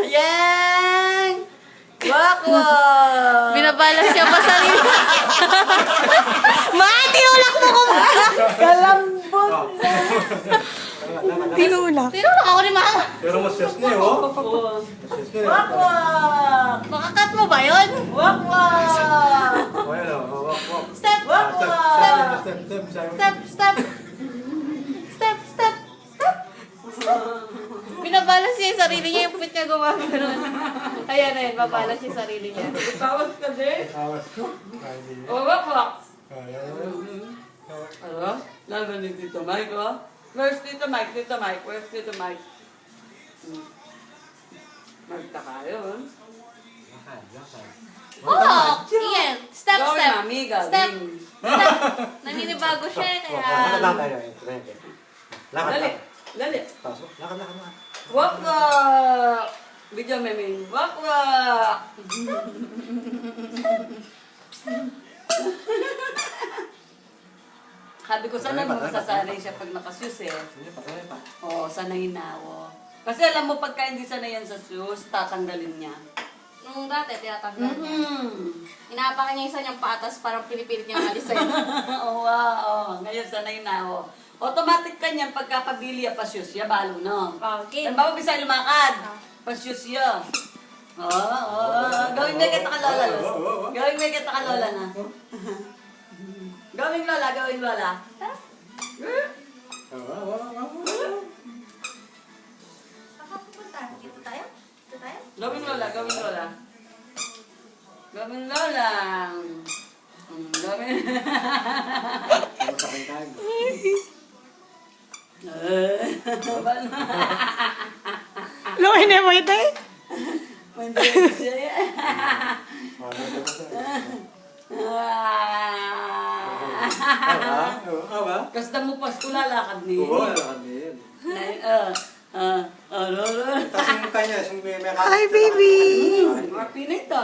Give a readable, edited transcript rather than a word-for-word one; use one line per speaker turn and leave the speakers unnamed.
Yang! Wak-wak!
Binabalas siya pa sarili.
Ma, tinulak mo ko ba? Kalambot.
Tinulak.
Tinulak ako ni Mama.
Pero mas yes na eh, oh. Mas yes na eh.
Wak-wak!
Makakat mo ba yun?
Wak-wak!
Oh, yan oh. Walk, walk.
Step,
Ah, step,
Wak-wak!
step, step, step.
step, step. Step, step, step. Binabalas niya yung sarili niya, yung pit niya gumagano'n. Ayan, babalas niya yung sarili niya.
Tawas ka din.
Tawas ko. Ay, hindi.
O, wak-wak!
Ayan.
Ano? Lalo ni Tito Mike, oh. Where's Tito Mike? Tito Mike, where's Tito Mike? Magtaka yun.
Oh, Ian. Step,
Gawin,
step.
mami, gawin.
Step, step. Naninibago siya,
Lakad lang
kaya...
tayo. Lakad
Dali,
lang.
dali.
Pasok. Lakad, lakad, lakad.
Wak-wak! Video meming. Wak-wak! Sabi ko, sana mo masasanay siya pag nakasyus eh.
Hindi pa, kaya pa.
Oo, sanayin na ako. Kasi alam mo, pagka hindi sanay yan sa shoes, tatanggalin niya.
Nung dati, tinatanggal niya.
Mm.
Inaapakan niya isa niyang patas, parang pinipilit niya malisin.
Oo, wow. Ngayon, sanay na ako. Automatic ka niyan pagka pabili pa shoes, ya balo, no?
Okay.
Saan ba bisa lumakad? Pa-shoes ya. Oo. Gawin mo kita ka lola, Luz. Gawin mo kita ka lola na. Gawin lola, gawin lola.
Saka pupunta? Dito tayo? Dito tayo?
Gawin lola, gawin lola. Gawin lola. Gawin.
Masakay tayo.
Loy na mo ito eh.
Mandiyan siya. Kasda mo Pasko lalakad niya.
Oo, lakad na yan. Tapos yung mukha niya, yung may
Hi, baby.
Mga pinito.